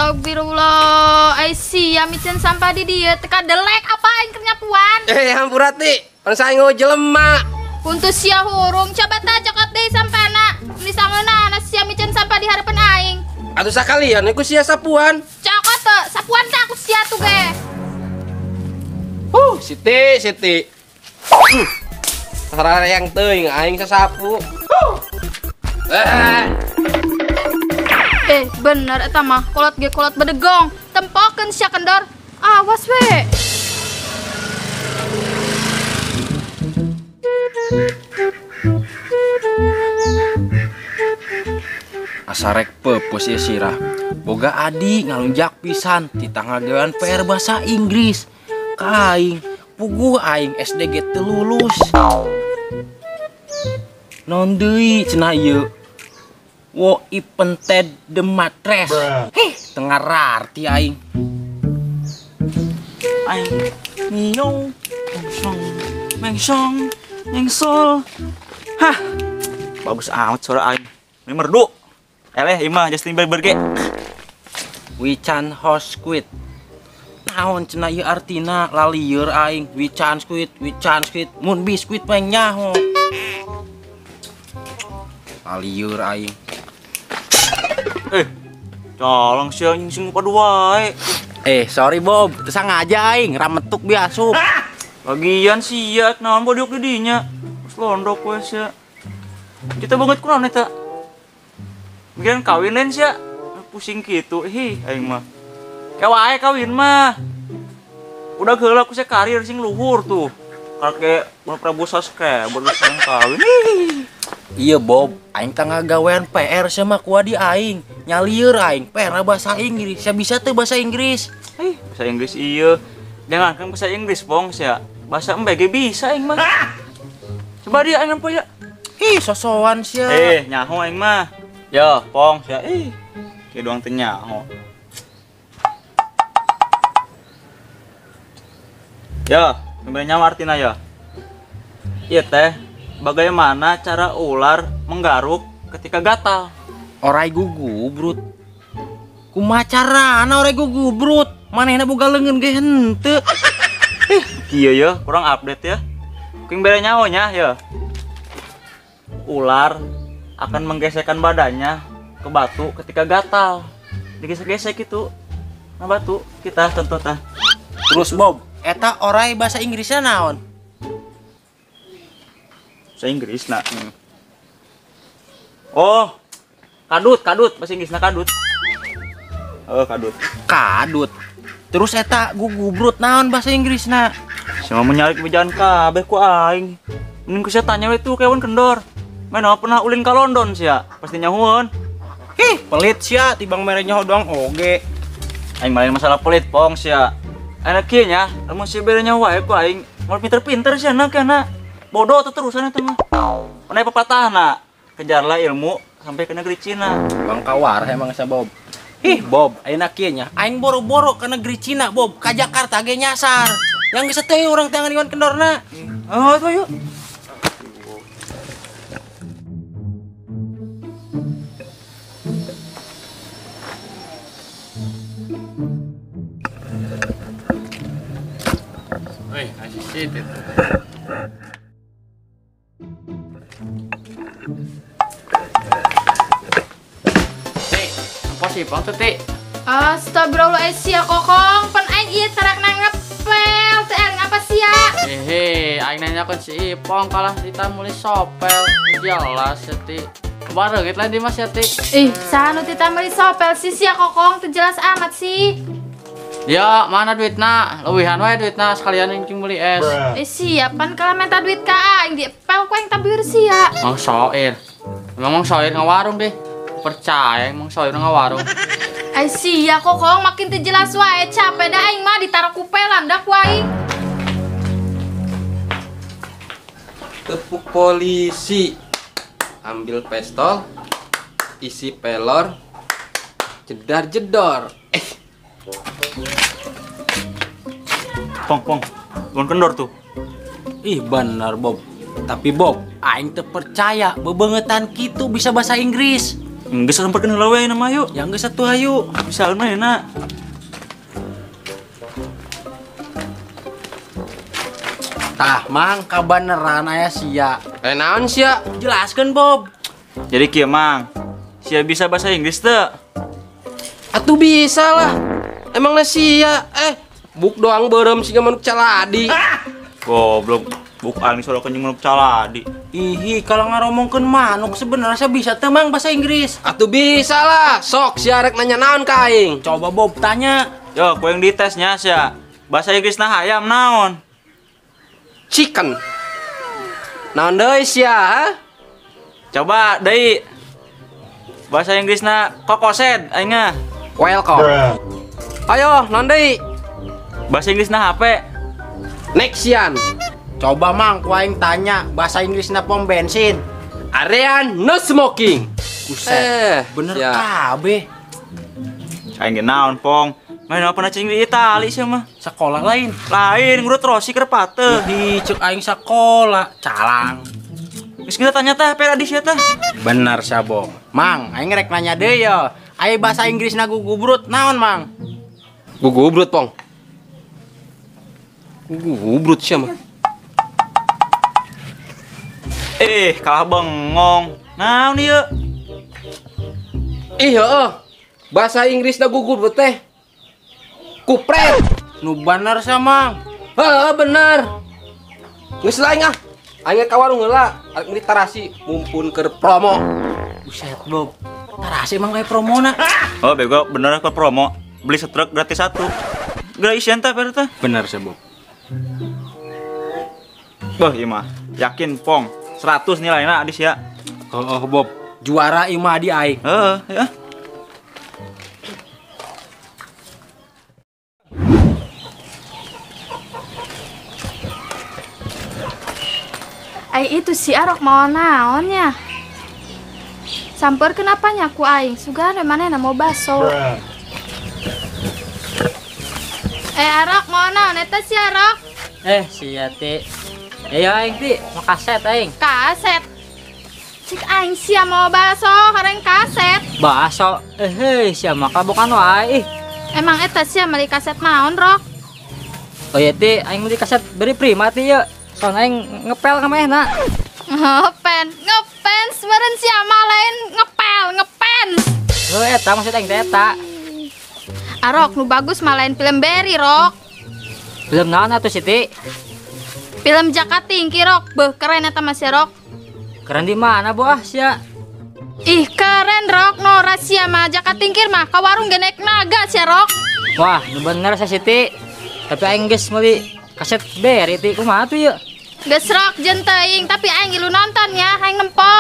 Astagfirullah. Ai sia micen sampah di dia teka delek apa aing kenyapuan. Hampurati, pan saya jelema. Untuk sia hurung coba ta cokot deui sampana. Misangeuna sia micen sampah di harapan aing. Atuh sakalian iku sia sapuan. Cokot teu, sapuan teh aku sia tuh ge. Siti. Sarareyang teuing aing sasapu. Bener eta mah kolot ge kolot bedegong. Tempokeun sia kendor. Awas we. Asarek pepus ya sirah. Boga adi ngalunjak pisan ti tanggawean PR bahasa Inggris. Kaing puguh aing SDG teu lulus. Non deui cenah ieu. Wo ipented the mattress. Tengah arti aing. Aing nio mengsol. Hah. Bagus amat suara aing. Ini merdu. Eleh imah Justin Bieber ge. We can host squid. Naon cenah ieu artina lalieur aing. We can squid. Mun biskuit peng nyaho. Lalieur aing. Tolong sia sing padu wae. Sorry Bob, teu sangaja aing, rametuk biasa. Lagian sia naon bodiok di dinya. Geus londok we sia. Kita banget kunaon eta. Mikiran kawin lain sia. Pusing kitu. Aing mah. Kayak wae kawin mah. Udah geula ku sia karir sing luhur tuh. Kakek Prabu Saskia baru kawin. Iya Bob, aing teh ngagawean PR sama kuadi aing. Nyalieur aing PR bahasa Inggris. Sia bisa teu bahasa Inggris. Bahasa Inggris iya. Jangan kan bahasa Inggris pong sia. Bahasa embe ge bisa aing mah. Coba dia aing nampa ya. Sosowan sia. Nyaho aing mah. Yo, pong sia. Ki doang teu nyaho. Ya, sebenarnya artinya ya. Iya teh. Bagaimana cara ular menggaruk ketika gatal? Orai gugubrut. Kumaha carana orai gugubrut? Manehna boga leungeun ge henteu. Kieu ya, kurang update ya. Kuing bere nyaonya ya. Ular akan menggesekkan badannya ke batu ketika gatal. Digesek-gesek gitu. Nah batu kita tonton tah. Terus Bob, eta orai bahasa Inggrisnya naon? Bahasa Inggris nak. Oh, kadut bahasa Inggrisna kadut. Oh, kadut. Terus eta gugubrut naon bahasa Inggrisna? Sama menyalik bejalan kabeh ku aing. Mending ku sia tanya we tuh kewan kendor. Mana pernah ulin ka London sia? Pasti nyahueun. Pelit sia tibang mere nyaho doang oge. Aing malain masalah pelit pong sia. Enak kieu nya, lamun sia bere nyaho wae ku aing. Moal pinter-pinter sia anak kana. Bodoh tuh terusan itu mah. Mana pepatahna? Kejarlah ilmu sampai ke negeri Cina. Bang kawar emang sa Bob. Bob, ayeuna kieu nya aing boro-boro ke negeri Cina, Bob. Ka Jakarta ge nyasar. Yang geus teh urang teh ngaliwan kendorna. Oh, itu yuk. Kasih shit itu. Apa sih bang tuh Astagfirullah sia kokong. Pan aing ieu tarakna ngepel. Teu ngapa sia? Aing nanyakeun si Ipong kalah kita mulai sopel. Jelas ti. Bareget lain di Mas ya ti. Saha nu tita meuli sopel si sia kokong teu jelas amat sih. Ya, mana duitna? Leuwihan wae duitna sekalian yang meuli es. Sia pan kala minta duit ka aing diepel ku aing tabeur sia. Mang Soir. Memang Soir ngawarung deh. Percaya Mang Soir ngawarung. Ai sia kokong makin teu jelas wae capek da aing mah ditaro kupelan dak wae. Tepuk polisi. Ambil pistol. Isi pelor. Jedar-jedor. Pong, kendor tuh. Bener Bob. Tapi Bob, aing teu percaya bebeungetan kitu bisa bahasa Inggris. Enggak samperkeun heula we nama yuk. Yang geus satu hayu. Bisa mah enak. Tah, mang kabaneran aya sia. Naon sia? Jelaskeun, Bob. Jadi kieu mang. Sia bisa bahasa Inggris teu? Atuh bisa lah. Emang sia buk doang beureum siga manuk caladi. Goblok. Buk aing sorokeun jeung manuk caladi. Ihi, kalau ngaromongkeun manuk sebenarnya bisa teu mang bahasa Inggris. Atuh bisa lah. Sok sia rek nanya naon ka aing. Coba Bob tanya. Yo, ku yang ditesnya sia. Bahasa Inggris nah hayam naon? Chicken. Naon deui sia? Ha? Coba deui. Bahasa Inggrisna kokoset aing mah. Welcome. Ayo, naon deui? Bahasa Inggrisna HP. Nexian. Coba mang ku aing tanya bahasa Inggrisna pom bensin. Arean no smoking. Buset, bener sia. kabeh. Aing ge naon, Pong? Main apa na cing di Itali sih mah? Sekolah lain. Lain, ngurut Rossi keur pateuh. Di cek aing sekolah, calang. Geus kita tanya teh pera di sia teh. Bener Sabo. Mang, aing rek nanya deui ya. Aya bahasa Inggrisna gugubrut naon, Mang? Gugubrut, Pong. Gugubrut sia mah. Kalah bengong. Naon ieu? Ih, heueuh. Bahasa Inggris da gugubrut teh. Kupret. Nu bener sia, Mang. Heeh, bener. Geus laing ah. Aing ka warung heula, arek meuli tarasi mumpun keur promo. Buset, Bob. Tarasi emang kayak promona. Oh, bego, bener ke promo. Beli setruk gratis satu. Gratisan teh pera teh. Bener sih, Bob. Beuh, ieu mah. Yakin, Pong. 100 nilainya adis ya. Oh, Bob. Juara imah di aing. Ya. Ai itu si Arok mau naonnya? Samper kenapanya ku aing? Sugana manehna mau baso. Arok mau naon eta si Arok? Sia ti. Ayo aing ti, mau kaset aing. Kaset. Cik aing sia mau baso kareng kaset. Baso. Sia maka bukan wae. Emang eta sia meuli kaset naon, Rok? Oh iya ti, aing meuli kaset beri prima ti ya. Soalnya aing ngepel ka mehna. Ngepens meureun sia mah lain ngepens. Eta maksud aing teh eta. Arok nu bagus mah lain film Berry, Rok. Belum naon atuh Siti? Film Jaka Tingkir, Rok. Beuh keren eta mah sia, Rok. Keren di mana bu sia? Ih keren, Rok. No rahasia mah Jaka Tingkir mah ka warung ge naik naga sia, Rok. Wah, nu bener sa Siti. Tapi aing geus meuli kaset Berry ti kumaha tuh ya? Geus Rok jeung teuing, tapi aing gilu nonton ya, aing nempo.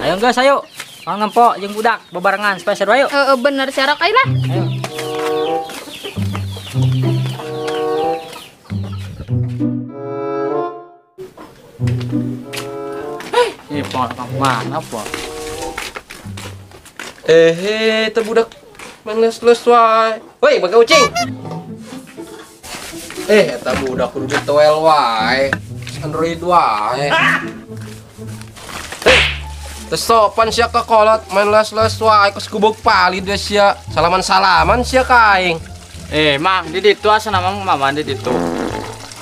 Ayo geus ayo. Kang nempo jeung budak bebarengan supaya seru ayo. Bener sia, Rok, ayo lah. Ayo. Pon, mana po? Teu budak main les-les wae. Woi, bangga ucing. Eta budak kudu ditoel wae. Android wae. Teu sopan sia ka kolot main les-les wae kos gubuk palid we sia. Salaman-salaman sia ka aing. Mang, di ditu asana mang maman di ditu.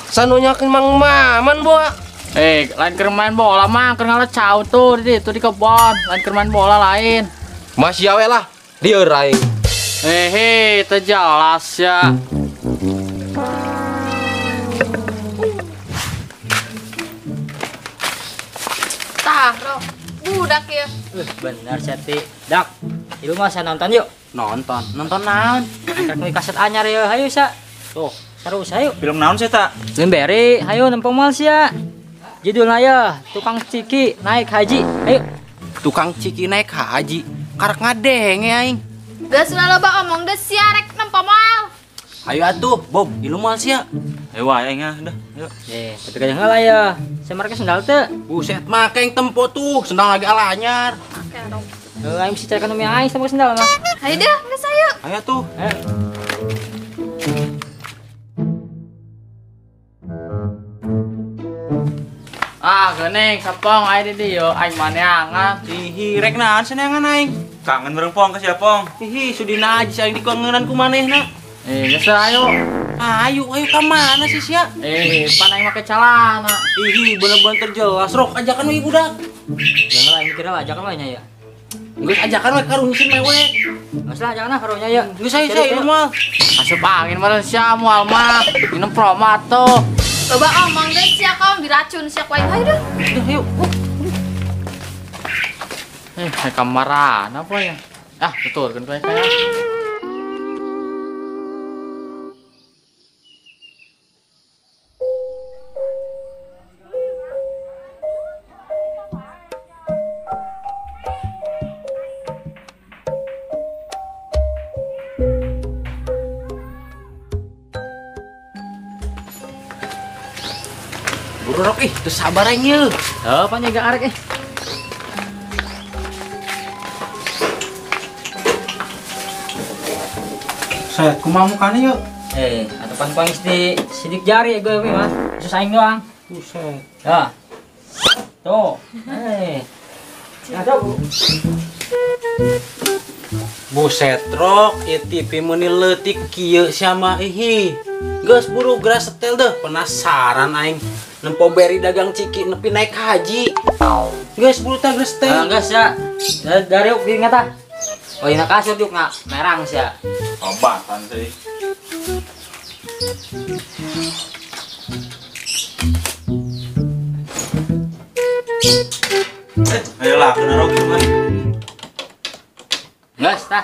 Sanonyakeun Mang Maman, Boa. Lain keur main bola mang, keur ngalecau tuh di ditu di kebon. Lain keur main bola lain. Masih awe lah. Lieur aing. Teu jelas ya. Tah, Rok. Budak ya. Bener Seti. Dak, ieu mah saya nonton yuk. Nonton naon? Angkat kuy kaset anyar ya, hayu sa. Tuh, seru sa yuk. Film naon sih tak? Film Berry, hayu nempong mal sia. Judulna ya, tukang ciki naik haji. Ayo. Tukang ciki naik haji. Karek ngadenge aing. Geus loba omong geus sia rek nempo moal. Ayo atuh, Bob, ilu moal sia. Ayo wae aing dah. Ayo. Tapi kayaknya heula ya. Saya marke sendal teu. Buset, make yang tempo tuh, sendal lagi alanyar. Oke, Rok. Aing mesti carikan umi aing sama sendal mah. Hayu deh, geus ayo. Ayo tuh. Ayo. Gening sapong aya di dieu aing mah neangan. Hihi, rek naon seneangan aing. Kangen bareng Pong ke siapa Pong? Hihi, sudina aja sih aing dikangenan ku manehna. Geus ayo. Ayo ka mana sih sia? Pan aing make calana. Hihi, bener-bener terjelas. Rok ajakan we budak. Jangan aing mikirna ajakan we nya ya. Geus ajakan we karunya si mewek. Geus lah jangan karunya ya. Geus saya mah. Asup angin meureun sia moal mah. Minum promato. Coba omong deh sia kaum diracun sia kuaing ayo deh. Udah yuk. Kamaran apa ya? Betul kan kayak. Buru Rok terus sabar aing ye. Apa nya gak arek Saya kumaha mukana yuk. atau pan sidik jari gue mah. Susah aing doang. Buset. Ya. Tuh. Buset Rok, ieu TV meuni leutik kieu sama ihi. Geus buru geras setel deh, penasaran aing. Nempo beri dagang ciki nepi naik haji. Geus buru tah geus teh. Geus ya. Dari yuk diingat ah. Oh ini kasut yuk nak merang sih ya. Obatan sih. Ayolah, kena Rok gimana? Geus tah.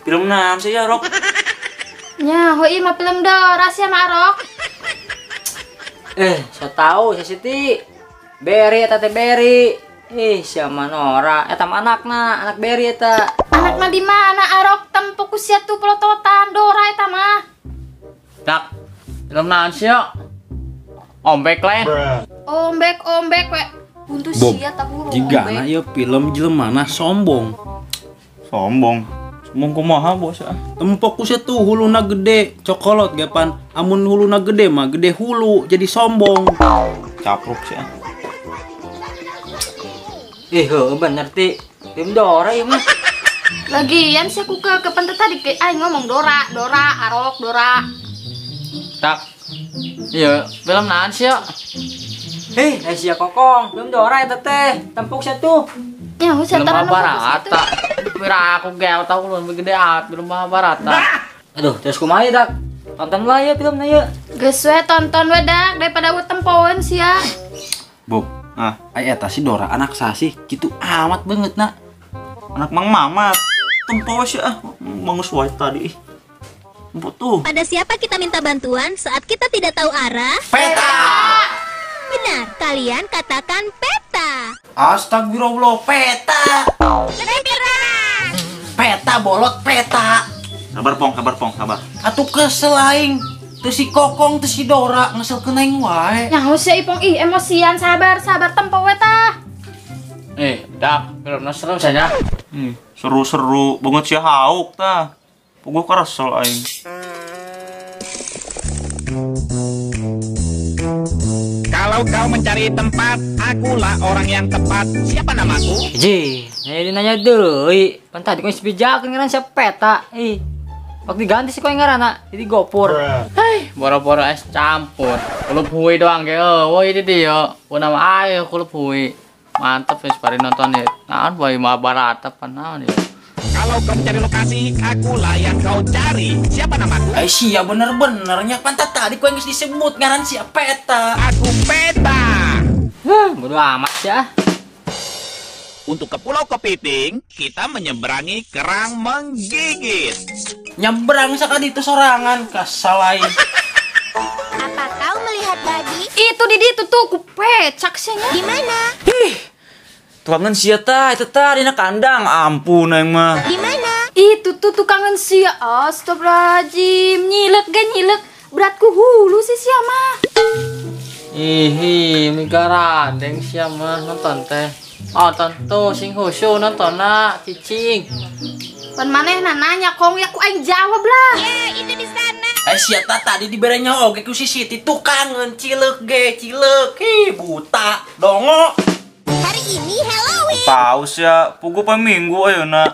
Film naon sih ya Rok? Nya, hoi mah film Dora sia Marok. Saya tahu saya Siti. Beri eta teh Beri. Sia Manora eta mah anakna, anak Beri eta. Anak mah di mana Arok tempo ku sia tuh pelototan Dora eta mah. Tak. Film naon sih ya? Ombek lain. Ombek we. Buntu Bob, sia tak huru. jigana ieu film jelemana sombong. Sombong. Sombong kumaha bos ah? Tempok ku tuh huluna gede, cokolot gapan. Amun huluna gede mah gede hulu jadi sombong. Capruk sih ah. Bener ti. Film Dora ieu mah. Lagian sia ku ke pentet tadi ke aing ngomong Dora, Arok, Dora. Tak. Iya, film naon sih ya? Sia kokong, film Dora eta teh. Tempuk sia tuh. Ya, sia Film tarana Mahabharata. Pira aku gel tahu lu gede amat film Mahabharata. Aduh, terus kumaha ya, Dak? Tonton lah ya filmnya ya. Geus we tonton we dak daripada we tempoeun sia. Bob, aya eta si Dora anak sasih kitu amat banget nak. Anak Mang Mamat. Tempo sih ah. Mangus wae tadi. Butuh. Pada siapa kita minta bantuan saat kita tidak tahu arah? Peta. Benar, kalian katakan peta. Astagfirullah, peta. Peta bolot peta. Sabar Pong, sabar. Atuh kesel aing. Teu si Kokong, teu si Dora ngeselkeun aing wae. Nya sia Ipong emosian sabar tempo we tah. Dak, filmnya seru saja. Seru-seru banget sih hauk tah. Puguh karesel aing. Kalau kau mencari tempat, akulah orang yang tepat. Siapa namaku? Ini nanya deui. Pan tadi kau sepijakeun ngaran sia peta. Waktu diganti sih kau ngaranna jadi gopur. Boro-boro es campur. Kulup hui doang ge eueuh di dieu. Puna mah ayo kulup hui. Mantep wis pari nonton ya. Naon bae Mahabharata pan naon ya. Kalau kau mencari lokasi, akulah yang kau cari. Siapa namaku? Sia bener-benernya pantat tadi kau geus disebut ngaran sia peta. Aku peta. Bodo amat ya. Untuk ke Pulau Kepiting, kita menyeberangi kerang menggigit. Nyebrang sakaditu sorangan kasalain. Apa kau melihat tadi? Itu di ditu tuh ku pecak sia nya. Di mana? Tukangan sia tah, eta tah dina kandang. Ampun aing mah. Di mana? Itu tuh tukangan sia. Astagfirullahaladzim. Nyilek. Beratku hulu sih sia mah. Migarandeng sia mah nonton teh. Nonton tuh sing husu nonton cicing. Pan manehna nanya kong ya ku aing jawab lah. Ya, itu di sana. Sia tadi diberenya oge ku si Siti tukangan cilek ge cilek. Buta dongo. Hari ini Halloween. Paus ya, pugu peminggu ayeuna.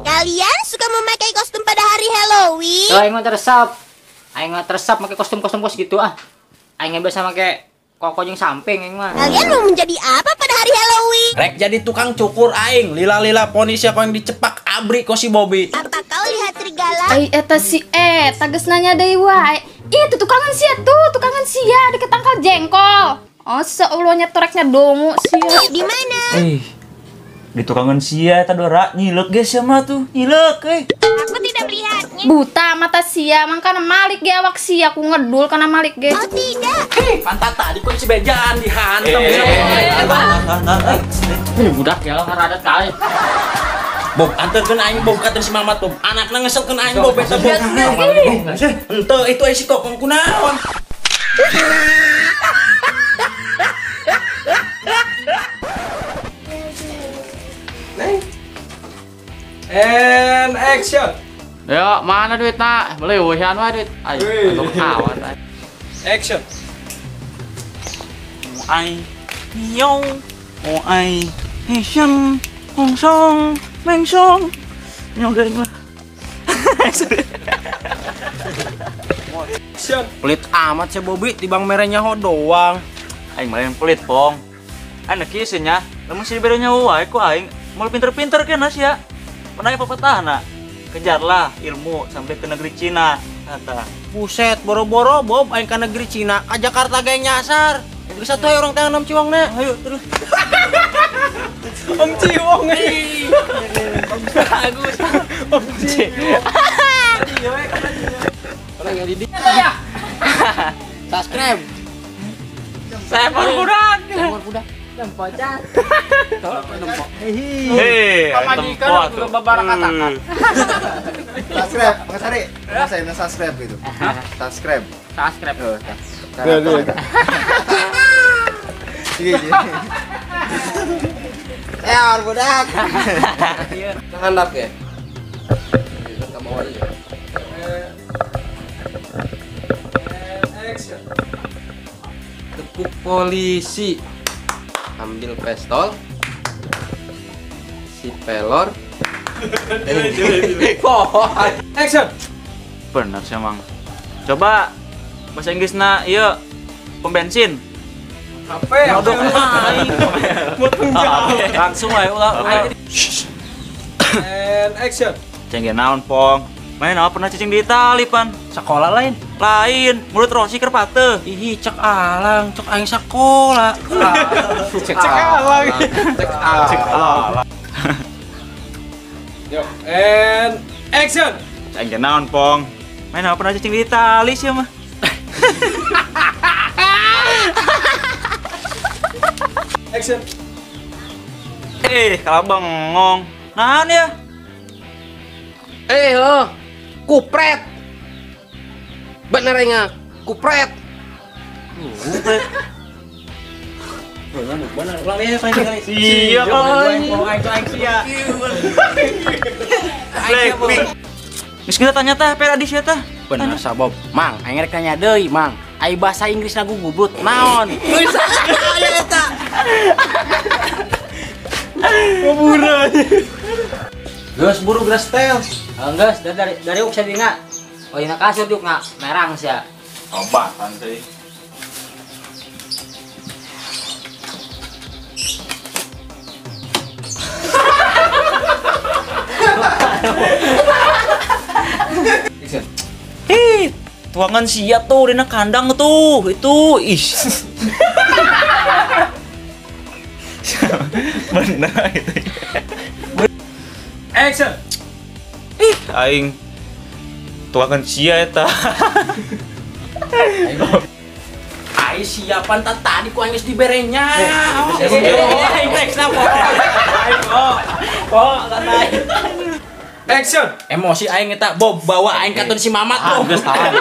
Kalian suka memakai kostum pada hari Halloween? Aing mah teresap. Aing mah teresap make kostum-kostum bos gitu ah. Aing mah biasa make koko jeung samping aing mah. Kalian mau menjadi apa pada hari Halloween? Rek jadi tukang cukur aing. Lila-lila poni siapa yang dicepak abri ko si Bobby. Apa kau lihat serigala? Ai eta si geus nanya deui wae. Itu tukangan sia tuh, tukangan sia di ketangkal jengkol. Oh, seulahnya toreknya dongo sia. Di mana? Di tukangan sia eta dora nyilek ge sia mah tuh. Nyilek Aku tidak melihatnya. Buta mata sia, mangkana malik ge awak sia ku ngedul kana malik ge. Oh tidak. Pantat tadi kok si bejaan dihantam. Budak ya ngaradat kali. Bob, anterkeun aing Bob katen si Mamat Bob. Anakna ngeselkeun aing Bob eta Bob. Henteu itu aya si kokong kunaon. And action. Yo, mana duitna? Beli wuhan wae duit. Ayo, untuk awat. Action. Ai yo, ai Asian, Hong Song, Meng Song. Nyogeng lah. Action. Pelit amat si Bobby tibang merenya ho doang. Aing main pelit, Pong. Anak kieu sih nya, lamun si berenya wae ku aing mau pinter-pinter kana sia. Pernah pepatahna. Kejarlah ilmu sampai ke negeri Cina kata. Buset, boro-boro Bob aing ka negeri Cina, ka Jakarta ge nyasar. Geus atuh orang teh nom ciwongna. Ayo terus. Om Ciwong euy. Bagus. Om Ciwong. Orang yang di subscribe. Saya budak. Budak. Lempocan. Hei, Pamajikan udah babar katakan. Subscribe, Mas Ari. Rasain subscribe gitu. Subscribe. Subscribe. Iya. Ya, budak. Handap ya. Ke bawah aja. Action. Tepuk polisi. Ambil pistol. Si pelor. Action. Bener sih emang. Coba bahasa Inggrisna ieu pom bensin. Apa? Langsung aja ulang. And action. Cengge naon, Pong? Main apa pernah cicing di Itali, Pan? Sekolah lain. Lain, mulut Rossi keur pateuh. Ih, cek alang, cek aing sekolah. Cek alang. Cek alang. Yo, and action. Cengge naon, Pong? Main apa pernah cicing di Itali sih mah? Action. Kalau bengong. Naon ya? Kupret. Benernya kupret. Benar, ulang ya kali. Iya, aing sia. Blackpink. Geus kita tanya teh pera di sia teh. Bener sabob. Mang, aing rek tanya deui, Mang. Ai bahasa Inggris lagu gubrut naon? Aya eta. Kuburan. Geus buru geus tel. Enggeus dari uk sadina. Oh, ina kasur juk na merang sia. Obatan teh. Tuangan sia tuh dina kandang tuh. Itu bener itu. Action. Aing tuangan sia eta. Ai siapan tadi ku aing geus diberenya. Aing rek snapa. Kok santai. Action. Emosi aing eta Bob bawa aing katon si Mamat Bob. Geus tahu.